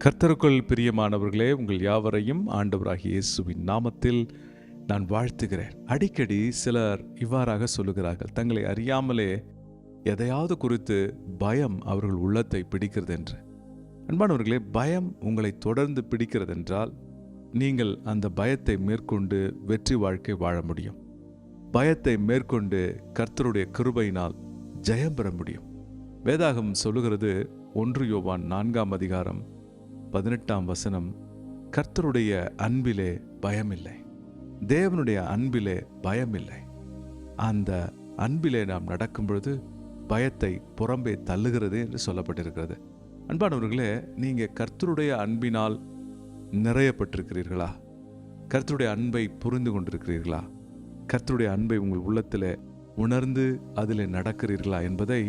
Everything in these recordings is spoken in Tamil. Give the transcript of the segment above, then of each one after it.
கர்த்தருக்குள் பிரியமானவர்களே, உங்கள் யாவரையும் ஆண்டவராகிய இயேசுவின் நாமத்தில் நான் வாழ்த்துகிறேன். அடிக்கடி சிலர் இவ்வாறாக சொல்லுகிறார்கள், தங்களை அறியாமலே எதையாவது குறித்து பயம் அவர்கள் உள்ளத்தை பிடிக்கிறது என்று. அன்பானவர்களே, பயம் உங்களை தொடர்ந்து பிடிக்கிறது என்றால் நீங்கள் அந்த பயத்தை மேற்கொண்டு வெற்றி வாழ்க்கை வாழ முடியும். பயத்தை மேற்கொண்டு கர்த்தருடைய கிருபையினால் ஜெயம் பெற முடியும். வேதாகமம் சொல்லுகிறது, 1 யோவான் 4:18, கர்த்தருடைய அன்பிலே பயமில்லை, தேவனுடைய அன்பிலே பயமில்லை. அந்த அன்பிலே நாம் நடக்கும் பொழுது பயத்தை புறம்பே தள்ளுகிறது என்று சொல்லப்பட்டிருக்கிறது. அன்பானவர்களே, நீங்க கர்த்தருடைய அன்பினால் நிறையப்பட்டிருக்கிறீர்களா? கர்த்தருடைய அன்பை புரிந்து கொண்டிருக்கிறீர்களா? கர்த்தருடைய அன்பை உங்கள் உள்ளத்திலே உணர்ந்து அதிலே நடக்கிறீர்களா என்பதை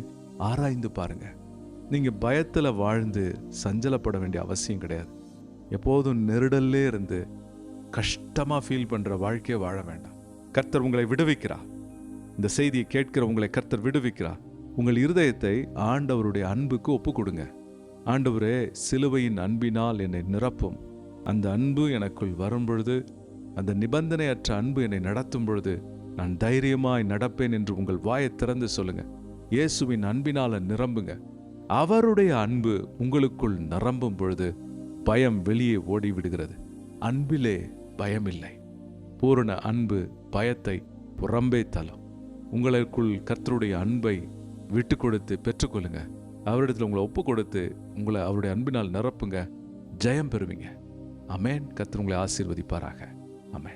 ஆராய்ந்து பாருங்க. நீங்க பயத்துல வாழ்ந்து சஞ்சலப்பட வேண்டிய அவசியம் கிடையாது. எப்போதும் நெருடல்லே இருந்து கஷ்டமா ஃபீல் பண்ற வாழ்க்கையை வாழ வேண்டாம். கர்த்தர் உங்களை விடுவிக்கிறார். இந்த செய்தியை கேட்கிற உங்களை கர்த்தர் விடுவிக்கிறார். உங்கள் இருதயத்தை ஆண்டவருடைய அன்புக்கு ஒப்பு கொடுங்க. ஆண்டவரே, சிலுவையின் அன்பினால் என்னை நிரப்பும். அந்த அன்பு எனக்குள் வரும் பொழுது, அந்த நிபந்தனையற்ற அன்பு என்னை நடத்தும் பொழுது நான் தைரியமாய் நடப்பேன் என்று உங்கள் வாயை திறந்து சொல்லுங்க. இயேசுவின் அன்பினால நிரம்புங்க. அவருடைய அன்பு உங்களுக்குள் நிரம்பும் பொழுது பயம் வெளியே ஓடிவிடுகிறது. அன்பிலே பயமில்லை. பூரண அன்பு பயத்தை புறம்பே தள்ளும். உங்களுக்குள் கர்த்தருடைய அன்பை விட்டு கொடுத்து பெற்றுக்கொள்ளுங்க. அவரிடத்தில் உங்களை ஒப்பு கொடுத்து உங்களை அவருடைய அன்பினால் நிரப்புங்க. ஜெயம் பெறுவீங்க. ஆமென். கர்த்தர் உங்களை ஆசீர்வதிப்பாராக. ஆமென்.